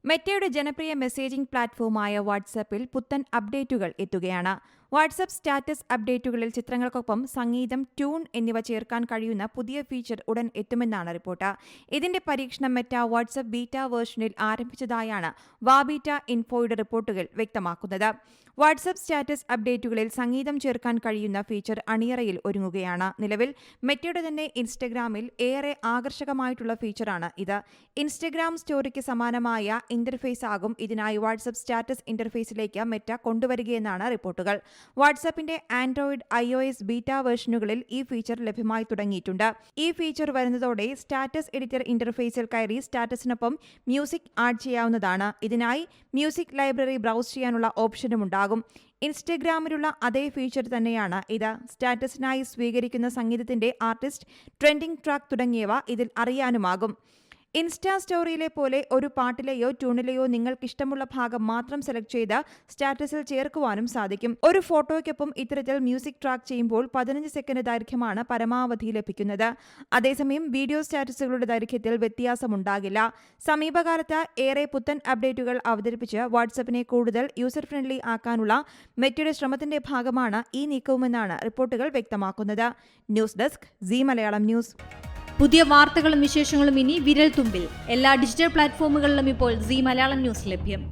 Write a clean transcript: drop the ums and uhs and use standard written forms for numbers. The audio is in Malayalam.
മെറ്റയുടെ ജനപ്രിയ മെസ്സേജിംഗ് പ്ലാറ്റ്ഫോമായ വാട്സാപ്പിൽ പുത്തൻ അപ്ഡേറ്റുകൾ എത്തുകയാണ്. വാട്സാപ്പ് സ്റ്റാറ്റസ് അപ്ഡേറ്റുകളിൽ ചിത്രങ്ങൾക്കൊപ്പം സംഗീതം, ട്യൂൺ എന്നിവ ചേർക്കാൻ കഴിയുന്ന പുതിയ ഫീച്ചർ ഉടൻ എത്തുമെന്നാണ് റിപ്പോർട്ട്. ഇതിന്റെ പരീക്ഷണം മെറ്റ വാട്സാപ്പ് ബീറ്റ വേർഷനിൽ ആരംഭിച്ചതായാണ് വാബീറ്റ ഇൻഫോയുടെ റിപ്പോർട്ടുകൾ വ്യക്തമാക്കുന്നത്. വാട്സാപ്പ് സ്റ്റാറ്റസ് അപ്ഡേറ്റുകളിൽ സംഗീതം ചേർക്കാൻ കഴിയുന്ന ഫീച്ചർ അണിയറയിൽ ഒരുങ്ങുകയാണ്. നിലവിൽ മെറ്റയുടെ തന്നെ ഇൻസ്റ്റഗ്രാമിൽ ഏറെ ആകർഷകമായിട്ടുള്ള ഫീച്ചറാണ് ഇത്. ഇൻസ്റ്റഗ്രാം സ്റ്റോറിക്ക് സമാനമായ ഇന്റർഫേസ് ആകും ഇതിനായി വാട്സാപ്പ് സ്റ്റാറ്റസ് ഇന്റർഫേസിലേക്ക് മെറ്റ കൊണ്ടുവരികയെന്നാണ് റിപ്പോർട്ടുകൾ. വാട്സാപ്പിന്റെ ആൻഡ്രോയിഡ്, iOS ബീറ്റ വേർഷനുകളിൽ ഈ ഫീച്ചർ ലഭ്യമായി തുടങ്ങിയിട്ടുണ്ട്. ഈ ഫീച്ചർ വരുന്നതോടെ സ്റ്റാറ്റസ് എഡിറ്റർ ഇന്റർഫേസിൽ കയറി സ്റ്റാറ്റസിനൊപ്പം മ്യൂസിക് ആഡ് ചെയ്യാവുന്നതാണ്. ഇതിനായി മ്യൂസിക് ലൈബ്രറി ബ്രൗസ് ചെയ്യാനുള്ള ഓപ്ഷനുമുണ്ടാകും. ഇൻസ്റ്റഗ്രാമിലുള്ള അതേ ഫീച്ചർ തന്നെയാണ് ഇത്. സ്റ്റാറ്റസിനായി സ്വീകരിക്കുന്ന സംഗീതത്തിന്റെ ആർട്ടിസ്റ്റ്, ട്രെൻഡിംഗ് ട്രാക്ക് തുടങ്ങിയവ ഇതിൽ അറിയാനുമാകും. ഇൻസ്റ്റാ സ്റ്റോറിയിലെ പോലെ ഒരു പാട്ടിലെയോ ട്യൂണിലെയോ നിങ്ങൾക്കിഷ്ടമുള്ള ഭാഗം മാത്രം സെലക്ട് ചെയ്ത് സ്റ്റാറ്റസിൽ ചേർക്കുവാനും സാധിക്കും. ഒരു ഫോട്ടോയ്ക്കൊപ്പം ഇത്തരത്തിൽ മ്യൂസിക് ട്രാക്ക് ചെയ്യുമ്പോൾ 15 സെക്കൻഡ് ദൈർഘ്യമാണ് പരമാവധി ലഭിക്കുന്നത്. അതേസമയം വീഡിയോ സ്റ്റാറ്റസുകളുടെ ദൈർഘ്യത്തിൽ വ്യത്യാസമുണ്ടാകില്ല. സമീപകാലത്ത് ഏറെ പുത്തൻ അപ്ഡേറ്റുകൾ അവതരിപ്പിച്ച് വാട്സാപ്പിനെ കൂടുതൽ യൂസർ ഫ്രണ്ട്ലി ആക്കാനുള്ള മെറ്റയുടെ ശ്രമത്തിന്റെ ഭാഗമാണ് ഈ നീക്കവുമെന്നാണ് റിപ്പോർട്ടുകൾ വ്യക്തമാക്കുന്നത്. News desk, Zee Malayalam news. പുതിയ വാർത്തകളും വിശേഷങ്ങളും ഇനി വിരൽ തുമ്പിൽ. എല്ലാ ഡിജിറ്റൽ പ്ലാറ്റ്ഫോമുകളിലും ഇപ്പോൾ സീ മലയാളം ന്യൂസ് ലഭ്യം.